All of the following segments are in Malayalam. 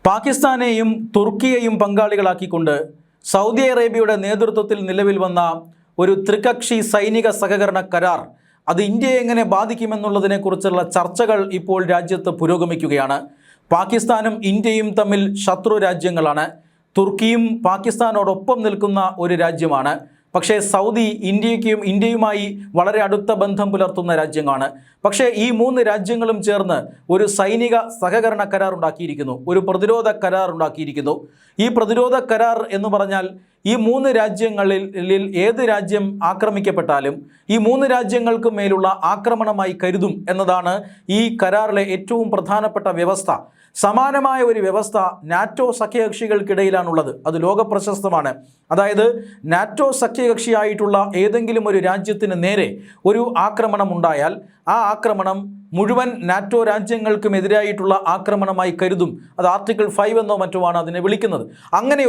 പാകിസ്ഥാനെയും തുർക്കിയെയും പങ്കാളികളാക്കിക്കൊണ്ട് സൗദി അറേബ്യയുടെ നേതൃത്വത്തിൽ നിലവിൽ വന്ന ഒരു ത്രികക്ഷി സൈനിക സഹകരണ കരാർ അത് ഇന്ത്യയെ എങ്ങനെ ബാധിക്കുമെന്നുള്ളതിനെക്കുറിച്ചുള്ള ചർച്ചകൾ ഇപ്പോൾ രാജ്യത്ത് പുരോഗമിക്കുകയാണ്. പാകിസ്ഥാനും ഇന്ത്യയും തമ്മിൽ ശത്രു രാജ്യങ്ങളാണ്. തുർക്കിയും പാകിസ്ഥാനോടൊപ്പം നിൽക്കുന്ന ഒരു രാജ്യമാണ്. പക്ഷേ സൗദി ഇന്ത്യയുമായി വളരെ അടുത്ത ബന്ധം പുലർത്തുന്ന രാജ്യമാണ്. പക്ഷേ ഈ മൂന്ന് രാജ്യങ്ങളും ചേർന്ന് ഒരു സൈനിക സഹകരണ കരാർ ഉണ്ടാക്കിയിരിക്കുന്നു, ഒരു പ്രതിരോധ കരാർ ഉണ്ടാക്കിയിരിക്കുന്നു. ഈ പ്രതിരോധ കരാർ എന്ന് പറഞ്ഞാൽ ഈ മൂന്ന് രാജ്യങ്ങളിൽ ഏത് രാജ്യം ആക്രമിക്കപ്പെട്ടാലും ഈ മൂന്ന് രാജ്യങ്ങൾക്ക് മേലുള്ള ആക്രമണമായി കരുതും എന്നതാണ് ഈ കരാറിലെ ഏറ്റവും പ്രധാനപ്പെട്ട വ്യവസ്ഥ. സമാനമായ ഒരു വ്യവസ്ഥ നാറ്റോ സഖ്യകക്ഷികൾക്കിടയിലാണുള്ളത്. അത് ലോകപ്രശസ്തമാണ്. അതായത് നാറ്റോ സഖ്യകക്ഷിയായിട്ടുള്ള ഏതെങ്കിലും ഒരു രാജ്യത്തിന് നേരെ ഒരു ആക്രമണം ഉണ്ടായാൽ ആ ആക്രമണം മുഴുവൻ നാറ്റോ രാജ്യങ്ങൾക്കുമെതിരായിട്ടുള്ള ആക്രമണമായി കരുതും. അത് ആർട്ടിക്കിൾ 5 എന്നോ മറ്റുമാണ് അതിനെ വിളിക്കുന്നത്. അങ്ങനെ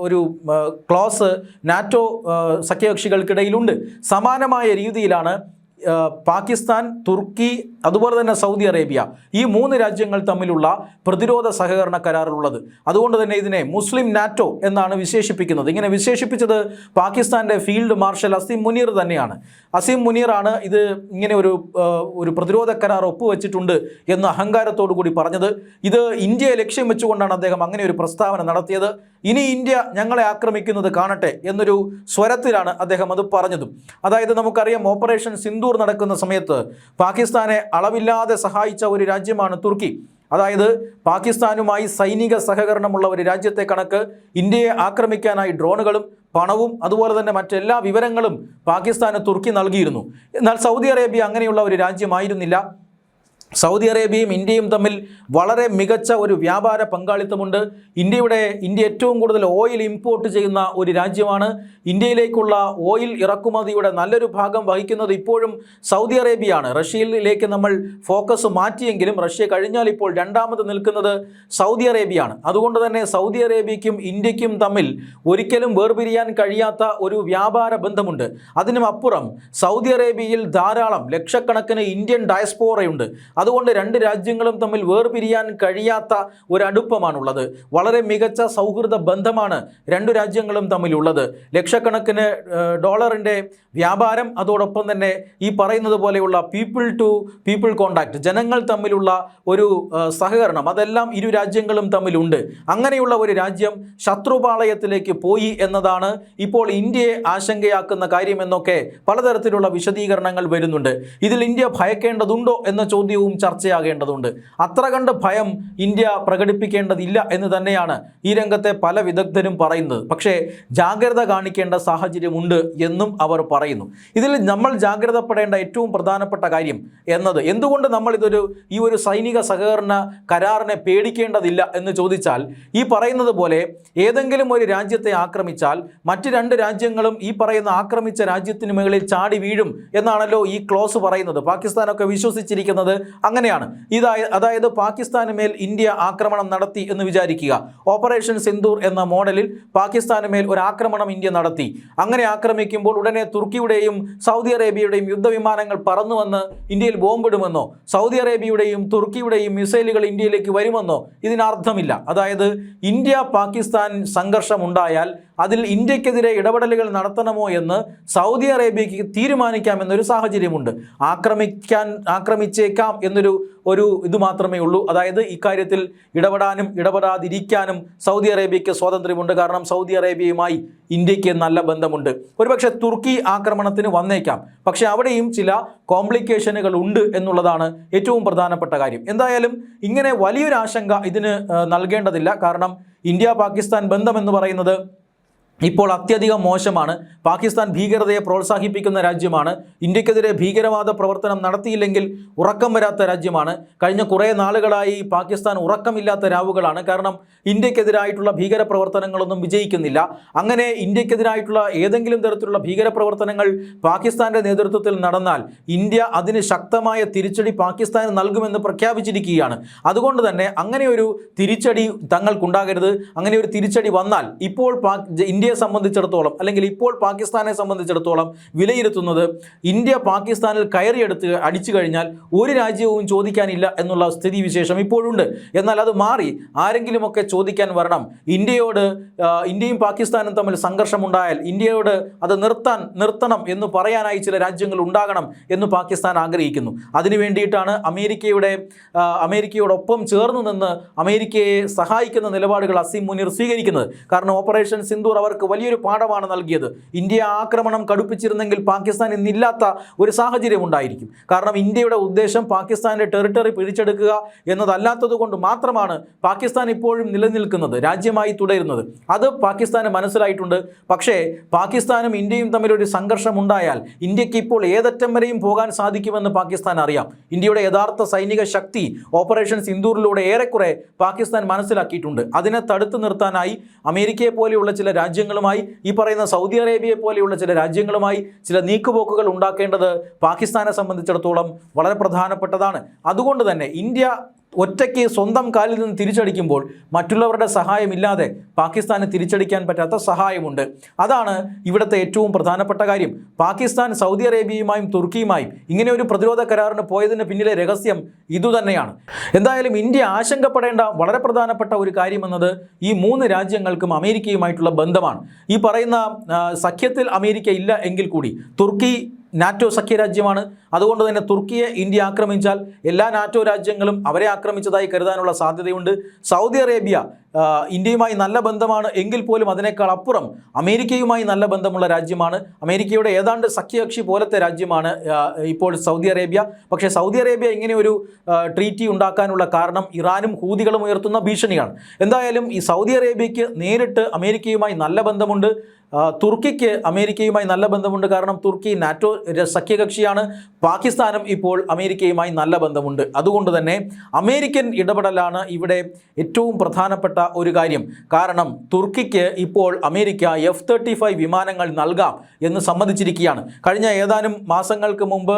ഒരു ക്ലോസ് നാറ്റോ സഖ്യകക്ഷികൾക്കിടയിലുള്ളത്. സമാനമായ രീതിയിലാണ് പാകിസ്ഥാൻ, തുർക്കി, അതുപോലെ തന്നെ സൗദി അറേബ്യ, ഈ മൂന്ന് രാജ്യങ്ങൾ തമ്മിലുള്ള പ്രതിരോധ സഹകരണ കരാറിലുള്ളത്. അതുകൊണ്ട് തന്നെ ഇതിനെ മുസ്ലിം നാറ്റോ എന്നാണ് വിശേഷിപ്പിക്കുന്നത്. ഇങ്ങനെ വിശേഷിപ്പിച്ചത് പാകിസ്ഥാൻ്റെ ഫീൽഡ് മാർഷൽ അസീം മുനീർ തന്നെയാണ്. അസീം മുനീറാണ് ഇത് ഇങ്ങനെ ഒരു പ്രതിരോധ കരാർ ഒപ്പുവെച്ചിട്ടുണ്ട് എന്ന് അഹങ്കാരത്തോടു കൂടി പറഞ്ഞത്. ഇത് ഇന്ത്യയെ ലക്ഷ്യം വെച്ചുകൊണ്ടാണ് അദ്ദേഹം അങ്ങനെ ഒരു പ്രസ്താവന നടത്തിയത്. ഇനി ഇന്ത്യ ഞങ്ങളെ ആക്രമിക്കുന്നത് കാണട്ടെ എന്നൊരു സ്വരത്തിലാണ് അദ്ദേഹം അത് പറഞ്ഞതും. അതായത് നമുക്കറിയാം, ഓപ്പറേഷൻ സിന്ദൂർ നടക്കുന്ന സമയത്ത് പാകിസ്ഥാനെ അളവില്ലാതെ സഹായിച്ച ഒരു രാജ്യമാണ് തുർക്കി. അതായത് പാകിസ്ഥാനുമായി സൈനിക സഹകരണമുള്ള ഒരു രാജ്യത്തെ കണക്ക് ഇന്ത്യയെ ആക്രമിക്കാനായി ഡ്രോണുകളും പണവും അതുപോലെ തന്നെ മറ്റെല്ലാ വിവരങ്ങളും പാകിസ്ഥാന് തുർക്കി നൽകിയിരുന്നു. എന്നാൽ സൗദി അറേബ്യ അങ്ങനെയുള്ള ഒരു രാജ്യമായിരുന്നില്ല. സൗദി അറേബ്യയും ഇന്ത്യയും തമ്മിൽ വളരെ മികച്ച ഒരു വ്യാപാര പങ്കാളിത്തമുണ്ട്. ഇന്ത്യ ഏറ്റവും കൂടുതൽ ഓയിൽ ഇമ്പോർട്ട് ചെയ്യുന്ന ഒരു രാജ്യമാണ്. ഇന്ത്യയിലേക്കുള്ള ഓയിൽ ഇറക്കുമതിയുടെ നല്ലൊരു ഭാഗം വഹിക്കുന്നത് ഇപ്പോഴും സൗദി അറേബ്യയാണ്. റഷ്യയിലേക്ക് നമ്മൾ ഫോക്കസ് മാറ്റിയെങ്കിലും റഷ്യ കഴിഞ്ഞാൽ ഇപ്പോൾ രണ്ടാമത് നിൽക്കുന്നത് സൗദി അറേബ്യയാണ്. അതുകൊണ്ട് തന്നെ സൗദി അറേബ്യയ്ക്കും ഇന്ത്യക്കും തമ്മിൽ ഒരിക്കലും വേർപിരിയാൻ കഴിയാത്ത ഒരു വ്യാപാര ബന്ധമുണ്ട്. അതിനും അപ്പുറം സൗദി അറേബ്യയിൽ ധാരാളം ലക്ഷക്കണക്കിന് ഇന്ത്യൻ ഡയസ്പോറയുണ്ട്. അതുകൊണ്ട് രണ്ട് രാജ്യങ്ങളും തമ്മിൽ വേർപിരിയാൻ കഴിയാത്ത ഒരടുപ്പമാണുള്ളത്. വളരെ മികച്ച സൗഹൃദ ബന്ധമാണ് രണ്ടു രാജ്യങ്ങളും തമ്മിലുള്ളത്. ലക്ഷക്കണക്കിന് ഡോളറിൻ്റെ വ്യാപാരം, അതോടൊപ്പം തന്നെ ഈ പറയുന്നത് പോലെയുള്ള പീപ്പിൾ ടു പീപ്പിൾ കോണ്ടാക്ട്, ജനങ്ങൾ തമ്മിലുള്ള ഒരു സഹകരണം, അതെല്ലാം ഇരു രാജ്യങ്ങളും തമ്മിലുണ്ട്. അങ്ങനെയുള്ള ഒരു രാജ്യം ശത്രുപാളയത്തിലേക്ക് പോയി എന്നതാണ് ഇപ്പോൾ ഇന്ത്യയെ ആശങ്കയാക്കുന്ന കാര്യമെന്നൊക്കെ പലതരത്തിലുള്ള വിശദീകരണങ്ങൾ വരുന്നുണ്ട്. ഇതിൽ ഇന്ത്യ ഭയക്കേണ്ടതുണ്ടോ എന്ന ചോദ്യവും ചർച്ചയാകേണ്ടതുണ്ട്. അത്ര കണ്ട് ഭയം ഇന്ത്യ പ്രകടിപ്പിക്കേണ്ടതില്ല എന്ന് തന്നെയാണ് ഈ രംഗത്തെ പല വിദഗ്ധരും പറയുന്നത്. പക്ഷേ ജാഗ്രത കാണിക്കേണ്ട സാഹചര്യമുണ്ട് എന്നും അവർ പറയുന്നു. ഇതിൽ നമ്മൾ ജാഗ്രതപ്പെടേണ്ട ഏറ്റവും പ്രധാനപ്പെട്ട കാര്യം എന്നത്, എന്തുകൊണ്ട് നമ്മൾ ഈ ഒരു സൈനിക സഹകരണ കരാറിനെ പേടിക്കേണ്ടതില്ല എന്ന് ചോദിച്ചാൽ, ഈ പറയുന്നത് പോലെ ഏതെങ്കിലും ഒരു രാജ്യത്തെ ആക്രമിച്ചാൽ മറ്റ് രണ്ട് രാജ്യങ്ങളും ഈ പറയുന്ന ആക്രമിച്ച രാജ്യത്തിന് മുകളിൽ ചാടി വീഴും എന്നാണല്ലോ ഈ ക്ലോസ് പറയുന്നത്. പാകിസ്ഥാനൊക്കെ വിശ്വസിച്ചിരിക്കുന്നത് അങ്ങനെയാണ്. അതായത് പാകിസ്ഥാന് മേൽ ഇന്ത്യ ആക്രമണം നടത്തി എന്ന് വിചാരിക്കുക. ഓപ്പറേഷൻ സിന്ദൂർ എന്ന മോഡലിൽ പാകിസ്ഥാന് മേൽ ഒരു ആക്രമണം ഇന്ത്യ നടത്തി. അങ്ങനെ ആക്രമിക്കുമ്പോൾ ഉടനെ തുർക്കിയുടെയും സൗദി അറേബ്യയുടെയും യുദ്ധവിമാനങ്ങൾ പറന്നു വന്ന് ഇന്ത്യയിൽ ബോംബിടുമെന്നോ സൗദി അറേബ്യയുടെയും തുർക്കിയുടെയും മിസൈലുകൾ ഇന്ത്യയിലേക്ക് വരുമെന്നോ ഇതിനർത്ഥമില്ല. അതായത് ഇന്ത്യ പാകിസ്ഥാൻ സംഘർഷം ഉണ്ടായാൽ അതിൽ ഇന്ത്യക്കെതിരെ ഇടപെടലുകൾ നടത്തണമോ എന്ന് സൗദി അറേബ്യയ്ക്ക് തീരുമാനിക്കാമെന്നൊരു സാഹചര്യമുണ്ട്. ആക്രമിച്ചേക്കാം എന്നൊരു ഇത് മാത്രമേ ഉള്ളൂ. അതായത് ഇക്കാര്യത്തിൽ ഇടപെടാനും ഇടപെടാതിരിക്കാനും സൗദി അറേബ്യയ്ക്ക് സ്വാതന്ത്ര്യമുണ്ട്. കാരണം സൗദി അറേബ്യയുമായി ഇന്ത്യക്ക് നല്ല ബന്ധമുണ്ട്. ഒരുപക്ഷെ തുർക്കി ആക്രമണത്തിന് വന്നേക്കാം, പക്ഷെ അവിടെയും ചില കോംപ്ലിക്കേഷനുകൾ ഉണ്ട് എന്നുള്ളതാണ് ഏറ്റവും പ്രധാനപ്പെട്ട കാര്യം. എന്തായാലും ഇങ്ങനെ വലിയൊരു ആശങ്ക ഇതിന് നൽകേണ്ടതില്ല. കാരണം ഇന്ത്യ പാകിസ്ഥാൻ ബന്ധം എന്ന് പറയുന്നത് ഇപ്പോൾ അത്യധികം മോശമാണ്. പാകിസ്ഥാൻ ഭീകരതയെ പ്രോത്സാഹിപ്പിക്കുന്ന രാജ്യമാണ്. ഇന്ത്യക്കെതിരെ ഭീകരവാദ പ്രവർത്തനം നടത്തിയില്ലെങ്കിൽ ഉറക്കം വരാത്ത രാജ്യമാണ്. കഴിഞ്ഞ കുറേ നാളുകളായി പാകിസ്ഥാൻ ഉറക്കമില്ലാത്ത രാവുകളാണ്. കാരണം ഇന്ത്യക്കെതിരായിട്ടുള്ള ഭീകര പ്രവർത്തനങ്ങളൊന്നും വിജയിക്കുന്നില്ല. അങ്ങനെ ഇന്ത്യക്കെതിരായിട്ടുള്ള ഏതെങ്കിലും തരത്തിലുള്ള ഭീകര പ്രവർത്തനങ്ങൾ പാകിസ്ഥാൻ്റെ നേതൃത്വത്തിൽ നടന്നാൽ ഇന്ത്യ അതിന് ശക്തമായ തിരിച്ചടി പാകിസ്ഥാന് നൽകുമെന്ന് പ്രഖ്യാപിച്ചിരിക്കുകയാണ്. അതുകൊണ്ട് തന്നെ അങ്ങനെ ഒരു തിരിച്ചടി തങ്ങൾക്കുണ്ടാകരുത്. അങ്ങനെ ഒരു തിരിച്ചടി വന്നാൽ ഇപ്പോൾ ഇന്ത്യ ഇന്ത്യയെ സംബന്ധിച്ചിടത്തോളം അല്ലെങ്കിൽ ഇപ്പോൾ പാകിസ്ഥാനെ സംബന്ധിച്ചിടത്തോളം വിലയിരുത്തുന്നത് ഇന്ത്യ പാകിസ്ഥാനിൽ കയറിയെടുത്ത് അടിച്ചു കഴിഞ്ഞാൽ ഒരു രാജ്യവും ചോദിക്കാനില്ല എന്നുള്ള സ്ഥിതിവിശേഷം ഇപ്പോഴുണ്ട്. എന്നാൽ അത് മാറി ആരെങ്കിലുമൊക്കെ ചോദിക്കാൻ വരണം. ഇന്ത്യയും പാകിസ്ഥാനും തമ്മിൽ സംഘർഷമുണ്ടായാൽ ഇന്ത്യയോട് അത് നിർത്തണം എന്ന് പറയാനായി ചില രാജ്യങ്ങൾ ഉണ്ടാകണം എന്ന് പാകിസ്ഥാൻ ആഗ്രഹിക്കുന്നു. അതിനു വേണ്ടിയിട്ടാണ് അമേരിക്കയോടൊപ്പം ചേർന്ന് നിന്ന് അമേരിക്കയെ സഹായിക്കുന്ന നിലപാടുകൾ അസീം മുനീർ സ്വീകരിക്കുന്നത്. കാരണം ഓപ്പറേഷൻ സിന്ദൂർ അവർക്ക് വലിയൊരു പാഠമാണ് നൽകിയത്. ഇന്ത്യ ആക്രമണം കടുപ്പിച്ചിരുന്നെങ്കിൽ പാകിസ്ഥാൻ ഇന്നില്ലാത്ത ഒരു സാഹചര്യം ഉണ്ടായിരിക്കും. കാരണം ഇന്ത്യയുടെ ഉദ്ദേശം പാകിസ്ഥാന്റെ ടെറിട്ടറി പിടിച്ചെടുക്കുക എന്നതല്ലാത്തത് കൊണ്ട് മാത്രമാണ് പാകിസ്ഥാൻ ഇപ്പോഴും നിലനിൽക്കുന്നത്, രാജ്യമായി തുടരുന്നത്. അത് പാകിസ്ഥാന് മനസ്സിലായിട്ടുണ്ട്. പക്ഷേ പാകിസ്ഥാനും ഇന്ത്യയും തമ്മിലൊരു സംഘർഷം ഉണ്ടായാൽ ഇന്ത്യക്ക് ഇപ്പോൾ ഏതറ്റം വരെയും പോകാൻ സാധിക്കുമെന്ന് പാകിസ്ഥാൻ അറിയാം. ഇന്ത്യയുടെ യഥാർത്ഥ സൈനിക ശക്തി ഓപ്പറേഷൻ സിന്ദൂറിലൂടെ ഏറെക്കുറെ പാകിസ്ഥാൻ മനസ്സിലാക്കിയിട്ടുണ്ട്. അതിനെ തടുത്തു നിർത്താനായി അമേരിക്കയെ പോലെയുള്ള ചില രാജ്യങ്ങളുമായി, ഈ പറയുന്ന സൗദി അറേബ്യയെ പോലെയുള്ള ചില രാജ്യങ്ങളുമായി ചില നീക്കുപോക്കുകൾ ഉണ്ടാക്കേണ്ടത് പാകിസ്ഥാനെ സംബന്ധിച്ചിടത്തോളം വളരെ പ്രധാനപ്പെട്ടതാണ്. അതുകൊണ്ട് തന്നെ ഇന്ത്യ ഒറ്റയ്ക്ക് സ്വന്തം കാലിൽ നിന്ന് തിരിച്ചടിക്കുമ്പോൾ മറ്റുള്ളവരുടെ സഹായമില്ലാതെ പാകിസ്ഥാന് തിരിച്ചടിക്കാൻ പറ്റാത്ത സഹായമുണ്ട്. അതാണ് ഇവിടുത്തെ ഏറ്റവും പ്രധാനപ്പെട്ട കാര്യം. പാകിസ്ഥാൻ സൗദി അറേബ്യയുമായും തുർക്കിയുമായും ഇങ്ങനെ ഒരു പ്രതിരോധ കരാറിന് പോയതിന് പിന്നിലെ രഹസ്യം ഇതുതന്നെയാണ്. എന്തായാലും ഇന്ത്യ ആശങ്കപ്പെടേണ്ട വളരെ പ്രധാനപ്പെട്ട ഒരു കാര്യമെന്നത് ഈ മൂന്ന് രാജ്യങ്ങൾക്കും അമേരിക്കയുമായിട്ടുള്ള ബന്ധമാണ്. ഈ പറയുന്ന സഖ്യത്തിൽ അമേരിക്ക ഇല്ല എങ്കിൽ കൂടി തുർക്കി നാറ്റോ സഖ്യരാജ്യമാണ്. അതുകൊണ്ട് തന്നെ തുർക്കിയെ ഇന്ത്യ ആക്രമിച്ചാൽ എല്ലാ നാറ്റോ രാജ്യങ്ങളും അവരെ ആക്രമിച്ചതായി കരുതാനുള്ള സാധ്യതയുണ്ട്. സൗദി അറേബ്യ ഇന്ത്യയുമായി നല്ല ബന്ധമാണ് എങ്കിൽ പോലും അതിനേക്കാൾ അപ്പുറം അമേരിക്കയുമായി നല്ല ബന്ധമുള്ള രാജ്യമാണ്. അമേരിക്കയുടെ ഏതാണ്ട് സഖ്യകക്ഷി പോലത്തെ രാജ്യമാണ് ഇപ്പോൾ സൗദി അറേബ്യ. പക്ഷേ സൗദി അറേബ്യ ഇങ്ങനെ ഒരു ട്രീറ്റി ഉണ്ടാക്കാനുള്ള കാരണം ഇറാനും ഹൂതികളും ഉയർത്തുന്ന ഭീഷണിയാണ്. എന്തായാലും ഈ സൗദി അറേബ്യയ്ക്ക് നേരിട്ട് അമേരിക്കയുമായി നല്ല ബന്ധമുണ്ട്. തുർക്കിക്ക് അമേരിക്കയുമായി നല്ല ബന്ധമുണ്ട്. കാരണം തുർക്കി നാറ്റോ സഖ്യകക്ഷിയാണ്. പാകിസ്ഥാനും ഇപ്പോൾ അമേരിക്കയുമായി നല്ല ബന്ധമുണ്ട്. അതുകൊണ്ട് തന്നെ അമേരിക്കൻ ഇടപെടലാണ് ഇവിടെ ഏറ്റവും പ്രധാനപ്പെട്ട ഒരു കാര്യം. കാരണം തുർക്കിക്ക് ഇപ്പോൾ അമേരിക്ക F-35 വിമാനങ്ങൾ നൽകാം എന്ന് സമ്മതിച്ചിരിക്കുകയാണ്. കഴിഞ്ഞ ഏതാനും മാസങ്ങൾക്ക് മുമ്പ്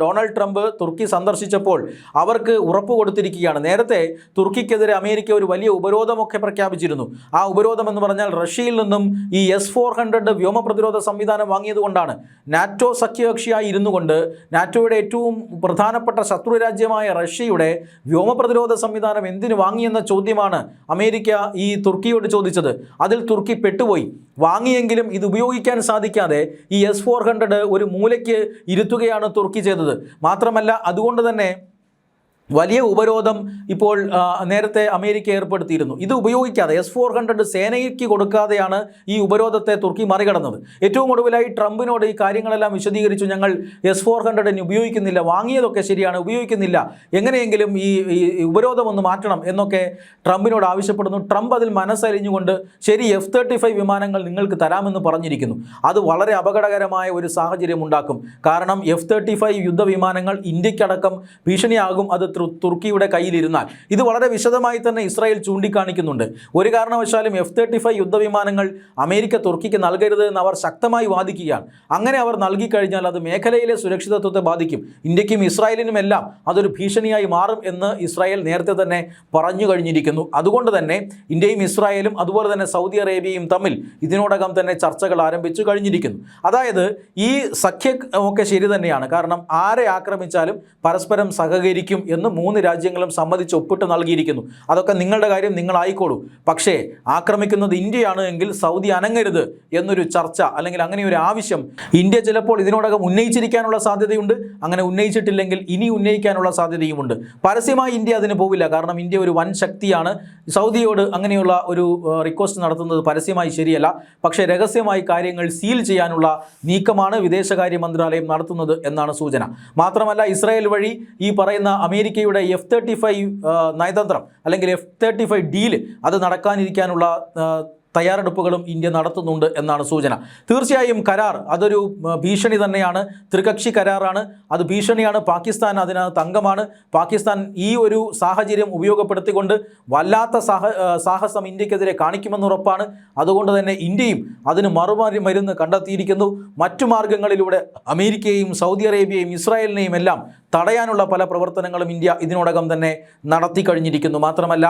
ഡൊണാൾഡ് ട്രംപ് തുർക്കി സന്ദർശിച്ചപ്പോൾ അവർക്ക് ഉറപ്പ് കൊടുത്തിരിക്കുകയാണ്. നേരത്തെ തുർക്കിക്കെതിരെ അമേരിക്ക ഒരു വലിയ ഉപരോധമൊക്കെ പ്രഖ്യാപിച്ചിരുന്നു. ആ ഉപരോധം എന്ന് പറഞ്ഞാൽ റഷ്യയിൽ നിന്നും ഈ S-400 വ്യോമ പ്രതിരോധ സംവിധാനം വാങ്ങിയതുകൊണ്ടാണ്. നാറ്റോ സഖ്യകക്ഷിയായി ഇരുന്നു കൊണ്ട് നാറ്റോയുടെ ഏറ്റവും പ്രധാനപ്പെട്ട ശത്രു രാജ്യമായ റഷ്യയുടെ വ്യോമ പ്രതിരോധ സംവിധാനം എന്തിനു വാങ്ങിയെന്ന ചോദ്യമാണ് അമേരിക്ക ഈ തുർക്കിയോട് ചോദിച്ചത്. അതിൽ തുർക്കി പെട്ടുപോയി. വാങ്ങിയെങ്കിലും ഇത് ഉപയോഗിക്കാൻ സാധിക്കാതെ ഈ S-400 ഒരു മൂലയ്ക്ക് ഇരുത്തുകയാണ് തുർക്കി ചെയ്തത്. മാത്രമല്ല അതുകൊണ്ട് തന്നെ വലിയ ഉപരോധം ഇപ്പോൾ നേരത്തെ അമേരിക്ക ഏർപ്പെടുത്തിയിരുന്നു. ഇത് ഉപയോഗിക്കാതെ S-400 സേനയ്ക്ക് കൊടുക്കാതെയാണ് ഈ ഉപരോധത്തെ തുർക്കി മറികടന്നത്. ഏറ്റവും ഒടുവിലായി ട്രംപിനോട് ഈ കാര്യങ്ങളെല്ലാം വിശദീകരിച്ചു. ഞങ്ങൾ S-400 ഉപയോഗിക്കുന്നില്ല, വാങ്ങിയതൊക്കെ ശരിയാണ്, ഉപയോഗിക്കുന്നില്ല, എങ്ങനെയെങ്കിലും ഈ ഉപരോധം ഒന്ന് മാറ്റണം എന്നൊക്കെ ട്രംപിനോട് ആവശ്യപ്പെടുന്നു. ട്രംപ് അതിൽ മനസ്സലിഞ്ഞുകൊണ്ട് ശരി F-35 വിമാനങ്ങൾ നിങ്ങൾക്ക് തരാമെന്ന് പറഞ്ഞിരിക്കുന്നു. അത് വളരെ അപകടകരമായ ഒരു സാഹചര്യം ഉണ്ടാക്കും. കാരണം F-35 യുദ്ധവിമാനങ്ങൾ ഇന്ത്യക്കടക്കം ഭീഷണിയാകും അത് തുർക്കിയുടെ കയ്യിലിരുന്നാൽ. ഇത് വളരെ വിശദമായി തന്നെ ഇസ്രായേൽ ചൂണ്ടിക്കാണിക്കുന്നുണ്ട്. ഒരു കാരണവശാലും F-35 യുദ്ധവിമാനങ്ങൾ അമേരിക്ക തുർക്കിക്ക് നൽകരുത് എന്ന് അവർ ശക്തമായി വാദിക്കുകയാണ്. അങ്ങനെ അവർ നൽകിക്കഴിഞ്ഞാൽ അത് മേഖലയിലെ സുരക്ഷിതത്വത്തെ ബാധിക്കും. ഇന്ത്യക്കും ഇസ്രായേലിനുമെല്ലാം അതൊരു ഭീഷണിയായി മാറും എന്ന് ഇസ്രായേൽ നേരത്തെ തന്നെ പറഞ്ഞു കഴിഞ്ഞിരിക്കുന്നു. അതുകൊണ്ട് തന്നെ ഇന്ത്യയും ഇസ്രായേലും അതുപോലെ തന്നെ സൗദി അറേബ്യയും തമ്മിൽ ഇതിനോടകം തന്നെ ചർച്ചകൾ ആരംഭിച്ചു കഴിഞ്ഞിരിക്കുന്നു. അതായത് ഈ സഖ്യം ഒക്കെ ശരി തന്നെയാണ്. കാരണം ആരെ ആക്രമിച്ചാലും പരസ്പരം സഹകരിക്കും എന്ന് മൂന്ന് രാജ്യങ്ങളും സമ്മതിച്ച് ഒപ്പിട്ട് നൽകിയിരിക്കുന്നു. അതൊക്കെ നിങ്ങളുടെ കാര്യം നിങ്ങളായിക്കോളൂ. പക്ഷേ ആക്രമിക്കുന്നത് ഇന്ത്യയാണ് എങ്കിൽ സൗദി അനങ്ങരുത് എന്നൊരു ചർച്ച അല്ലെങ്കിൽ അങ്ങനെ ഒരു ആവശ്യം ഇന്ത്യ ചിലപ്പോൾ ഇതിനോടകം ഉന്നയിച്ചിരിക്കാനുള്ള സാധ്യതയുണ്ട്. അങ്ങനെ ഉന്നയിച്ചിട്ടില്ലെങ്കിൽ ഇനി ഉന്നയിക്കാനുള്ള സാധ്യതയുമുണ്ട്. പരസ്യമായി ഇന്ത്യ അതിന് പോവില്ല. കാരണം ഇന്ത്യ ഒരു വൻ ശക്തിയാണ്. സൗദിയോട് അങ്ങനെയുള്ള ഒരു റിക്വസ്റ്റ് നടത്തുന്നത് പരസ്യമായി ശരിയല്ല. പക്ഷേ രഹസ്യമായി കാര്യങ്ങൾ സീൽ ചെയ്യാനുള്ള നീക്കമാണ് വിദേശകാര്യ മന്ത്രാലയം നടത്തുന്നത് എന്നാണ് സൂചന. മാത്രമല്ല ഇസ്രായേൽ വഴി ഈ പറയുന്ന അമേരിക്കയുടെ F-35 നയതന്ത്രം അല്ലെങ്കിൽ F-35 ഡീല് അത് നടക്കാനിരിക്കാനുള്ള തയ്യാറെടുപ്പുകളും ഇന്ത്യ നടത്തുന്നുണ്ട് എന്നാണ് സൂചന. തീർച്ചയായും കരാർ അതൊരു ഭീഷണി തന്നെയാണ്. ത്രികക്ഷി കരാറാണ്, അത് ഭീഷണിയാണ്. പാകിസ്ഥാൻ അതിനകത്ത് അംഗമാണ്. പാകിസ്ഥാൻ ഈ ഒരു സാഹചര്യം ഉപയോഗപ്പെടുത്തിക്കൊണ്ട് വല്ലാത്ത സാഹസം ഇന്ത്യക്കെതിരെ കാണിക്കുമെന്നുറപ്പാണ്. അതുകൊണ്ട് തന്നെ ഇന്ത്യയും അതിന് മറുമരുന്ന് കണ്ടെത്തിയിരിക്കുന്നു. മറ്റു മാർഗങ്ങളിലൂടെ അമേരിക്കയെയും സൗദി അറേബ്യയും ഇസ്രായേലിനെയും എല്ലാം തടയാനുള്ള പല പ്രവർത്തനങ്ങളും ഇന്ത്യ ഇതിനോടകം തന്നെ നടത്തി കഴിഞ്ഞിരിക്കുന്നു. മാത്രമല്ല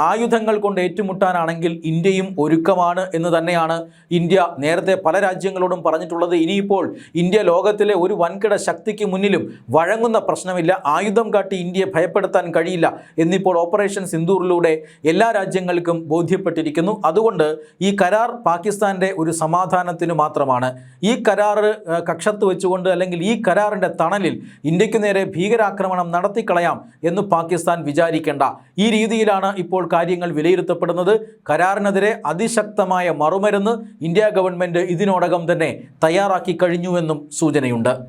ആയുധങ്ങൾ കൊണ്ട് ഏറ്റുമുട്ടാനാണെങ്കിൽ ഇന്ത്യയും ഒരുക്കമാണ്. നീക്കമാണ് എന്ന് തന്നെയാണ് ഇന്ത്യ നേരത്തെ പല രാജ്യങ്ങളോടും പറഞ്ഞിട്ടുള്ളത്. ഇനിയിപ്പോൾ ഇന്ത്യ ലോകത്തിലെ ഒരു വൻകിട ശക്തിക്ക് മുന്നിലും വഴങ്ങുന്ന പ്രശ്നമില്ല, ആയുധം കാട്ടി ഇന്ത്യയെ ഭയപ്പെടുത്താൻ കഴിയില്ല എന്നിപ്പോൾ ഓപ്പറേഷൻ സിന്ദൂറിലൂടെ എല്ലാ രാജ്യങ്ങൾക്കും ബോധ്യപ്പെട്ടിരിക്കുന്നു. അതുകൊണ്ട് ഈ കരാർ പാകിസ്ഥാൻ്റെ ഒരു സമാധാനത്തിന് മാത്രമാണ്. ഈ കരാർ കക്ഷത്ത് വെച്ചുകൊണ്ട് അല്ലെങ്കിൽ ഈ കരാറിൻ്റെ തണലിൽ ഇന്ത്യക്ക് നേരെ ഭീകരാക്രമണം നടത്തിക്കളയാം എന്ന് പാകിസ്ഥാൻ വിചാരിക്കേണ്ട. ഈ രീതിയിലാണ് ഇപ്പോൾ കാര്യങ്ങൾ വിലയിരുത്തപ്പെടുന്നത്. കരാറിനെതിരെ അതിശക്തമായ മറുമരുന്ന് ഇന്ത്യ ഗവൺമെൻറ് ഇതിനോടകം തന്നെ തയ്യാറാക്കി കഴിഞ്ഞുവെന്നും സൂചനയുണ്ട്.